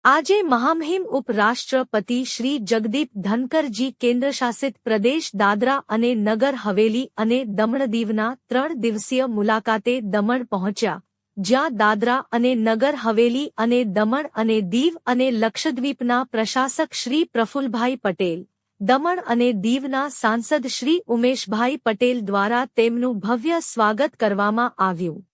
આજે મહામહિમ ઉપરાષ્ટ્રપતિ શ્રી જગદીપ ધનકરજી કેન્દ્રશાસિત પ્રદેશ દાદરા અને નગર હવેલી અને દમણ દીવના 3 દિવસીય મુલાકાતે દમણ પહોંચ્યા, જ્યાં દાદરા અને નગર હવેલી અને દમણ અને દીવ અને લક્ષદ્વીપના પ્રશાસક શ્રી પ્રફુલ્લભાઈ પટેલ, દમણ અને દીવના સાંસદ શ્રી ઉમેશભાઈ પટેલ દ્વારા તેમનું ભવ્ય સ્વાગત કરવામાં આવ્યું.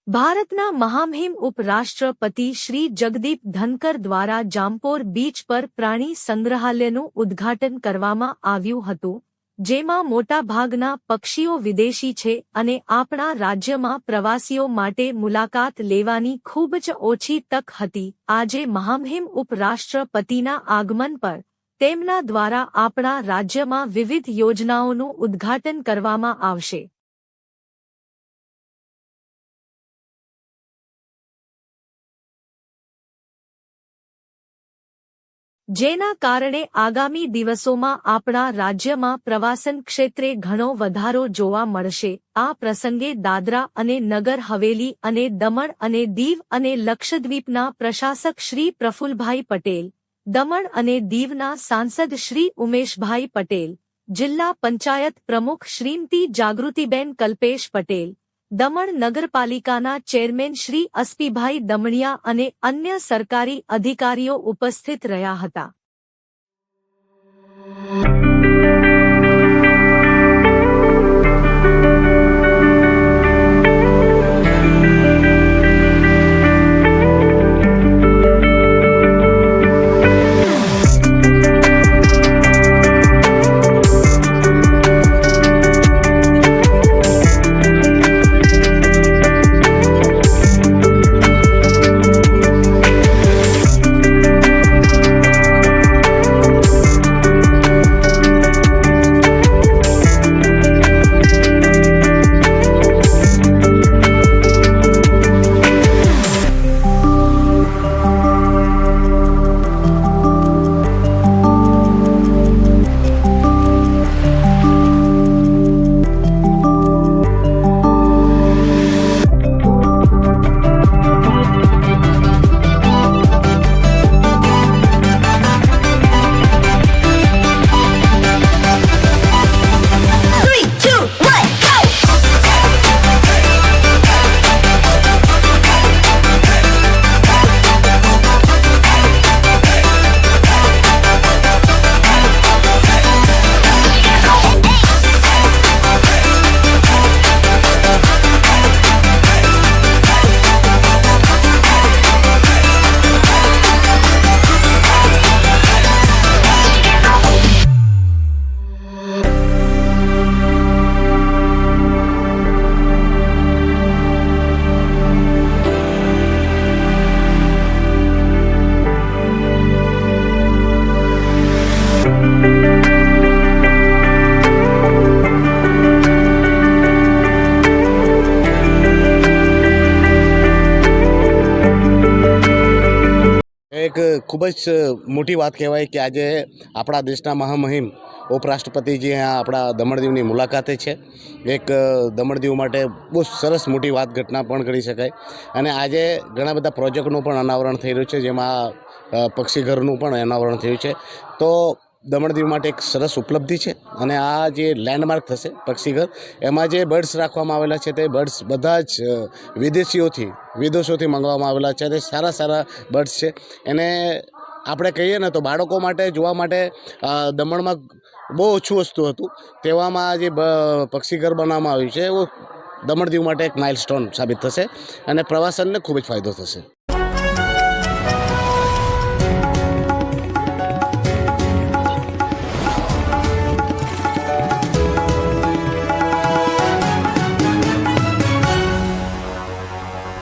ભારતના મહામહિમ ઉપરાષ્ટ્રપતિ શ્રી જગદીપ ધનકર દ્વારા જામપોર બીચ પર પ્રાણી સંગ્રહાલયનું ઉદ્ઘાટન કરવામાં આવ્યું હતું, જેમાં મોટાભાગના પક્ષીઓ વિદેશી છે અને આપણા રાજ્યમાં પ્રવાસીઓ માટે મુલાકાત લેવાની ખૂબ જ ઓછી તક હતી. આજે મહામહિમ ઉપરાષ્ટ્રપતિના આગમન પર તેમના દ્વારા આપણા રાજ્યમાં વિવિધ યોજનાઓનું ઉદ્ઘાટન કરવામાં આવશે. જેના કારણે આગામી દિવસોમાં આપણા રાજ્યમાં પ્રવાસન ક્ષેત્રે ઘણો વધારો જોવા મળશે. આ પ્રસંગે દાદરા અને નગર હવેલી અને દમણ અને દીવ અને લક્ષદ્વીપના પ્રશાસક શ્રી પ્રફુલ્લભાઈ પટેલ, દમણ અને દીવના સાંસદ શ્રી ઉમેશભાઈ પટેલ, જિલ્લા પંચાયત પ્રમુખ શ્રીમતી જાગૃતિબેન કલ્પેશ પટેલ, દમણ નગરપાલિકાના ચેરમેન શ્રી અસ્પીભાઈ દમણિયા અને અન્ય સરકારી અધિકારીઓ ઉપસ્થિત રહ્યા હતા. એક ખૂબ જ મોટી વાત કહેવાય કે આજે આપણા દેશના મહામહિમ ઉપરાષ્ટ્રપતિજી આપણા દમણ દીવની મુલાકાતે છે. એક દમણ દીવ માટે બહુ સરસ મોટી વાત ઘટના પણ ગણી શકાય. અને આજે ઘણા બધા પ્રોજેક્ટનું પણ અનાવરણ થઈ રહ્યું છે, જેમાં પક્ષીઘરનું પણ અનાવરણ થયું છે. તો દમણ દીવ માટે એક સરસ ઉપલબ્ધિ છે. અને આ જે લેન્ડમાર્ક થશે પક્ષીઘર, એમાં જે બર્ડ્સ રાખવામાં આવેલા છે તે બર્ડ્સ બધા જ વિદેશોથી મંગાવવામાં આવેલા છે. તે સારા બર્ડ્સ છે. એને આપણે કહીએ ને તો બાળકો માટે જોવા માટે દમણમાં બહુ ઓછું વસ્તુ હતું, તેવામાં જે પક્ષીઘર બનાવવામાં આવ્યું છે એવું દમણ દીવ માટે એક માઇલસ્ટોન સાબિત થશે અને પ્રવાસનને ખૂબ જ ફાયદો થશે.